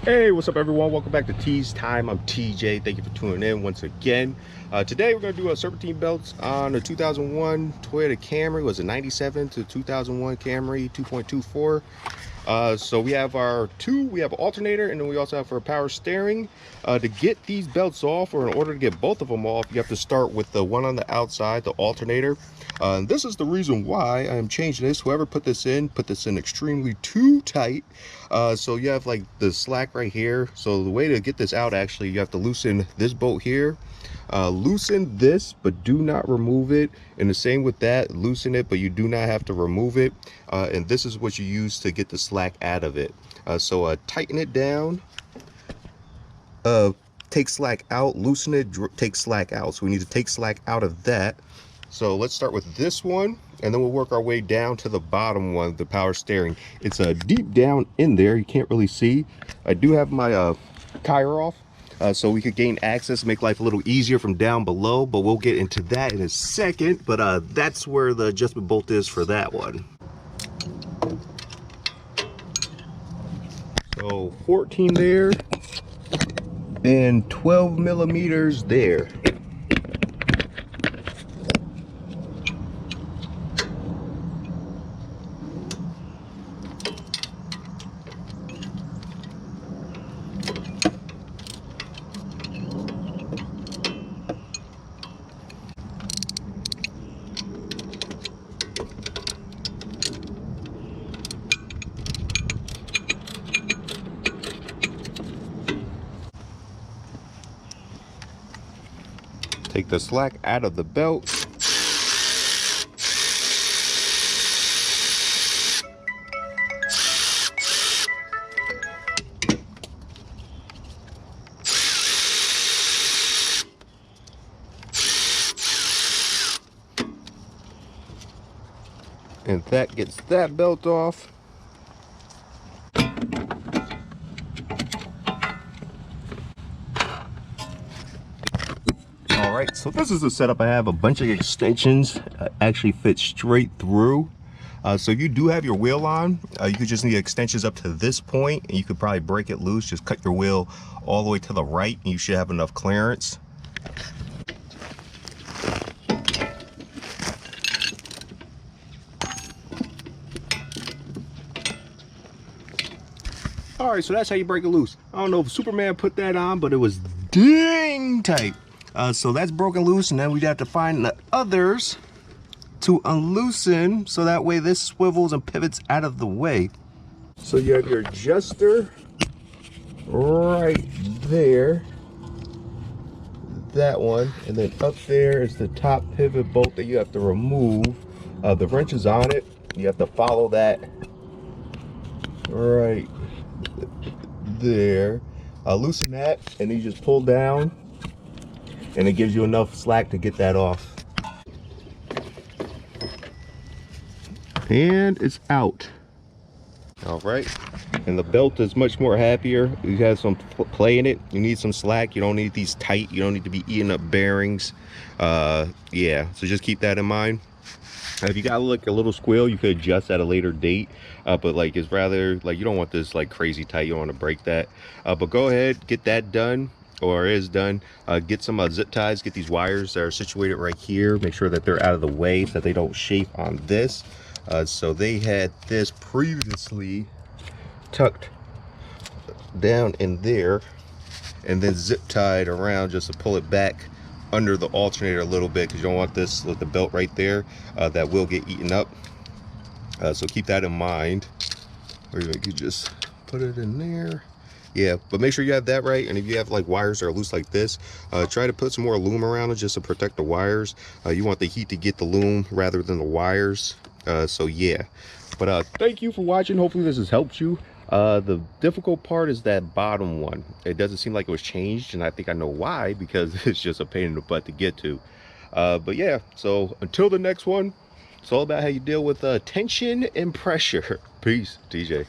Hey, what's up everyone? Welcome back to T's Time. I'm TJ. Thank you for tuning in once again. Today we're going to do a serpentine belts on a 2001 Toyota Camry. Was a 97 to 2001 Camry 2.24. So we have we have an alternator, and then we also have our power steering. To get these belts off, or in order to get both of them off, you have to start with the one on the outside, the alternator. And this is the reason why I'm changing this. Whoever put this in extremely too tight. So you have like the slack right here. So the way to get this out, actually, you have to loosen this bolt here. Loosen this, but do not remove it. And the same with that, loosen it, but you do not have to remove it. And this is what you use to get the slack out of it. So tighten it down, take slack out, loosen it, take slack out. So we need to take slack out of that. So let's start with this one, and then we'll work our way down to the bottom one, the power steering. It's deep down in there, you can't really see. I do have my tire off, so we could gain access, make life a little easier from down below, but we'll get into that in a second. But that's where the adjustment bolt is for that one. So 14 there, and 12 millimeters there. Take the slack out of the belt. And that gets that belt off. Alright, so this is the setup. I have a bunch of extensions actually fit straight through. So you do have your wheel on. You could just need extensions up to this point, and you could probably break it loose. Just cut your wheel all the way to the right, and you should have enough clearance. Alright, so that's how you break it loose. I don't know if Superman put that on, but it was dang tight. So that's broken loose, and then we'd have to find the others to unloosen, so that way this swivels and pivots out of the way. So you have your adjuster right there, that one, and then up there is the top pivot bolt that you have to remove. The wrench is on it. You have to follow that right there. Loosen that, and then you just pull down, and it gives you enough slack to get that off. And it's out. All right, and the belt is much more happier. You have some play in it. You need some slack. You don't need these tight. You don't need to be eating up bearings. Yeah, so just keep that in mind. If you got like a little squeal, you could adjust at a later date, but like it's rather like you don't want this like crazy tight. You don't want to break that, but go ahead, get that done, or is done. Get some zip ties. Get these wires that are situated right here. Make sure that they're out of the way so that they don't chafe on this. So they had this previously tucked down in there, and then zip tied around just to pull it back under the alternator a little bit, because you don't want this with the belt right there. That will get eaten up. So keep that in mind. Or you could just put it in there. Yeah, but make sure you have that right. And if you have like wires that are loose like this, try to put some more loom around it just to protect the wires. You want the heat to get the loom rather than the wires. So yeah, but thank you for watching. Hopefully this has helped you. The difficult part is that bottom one. It doesn't seem like it was changed, and I think I know why, because it's just a pain in the butt to get to. But yeah, so until the next one, it's all about how you deal with tension and pressure. Peace, TJ.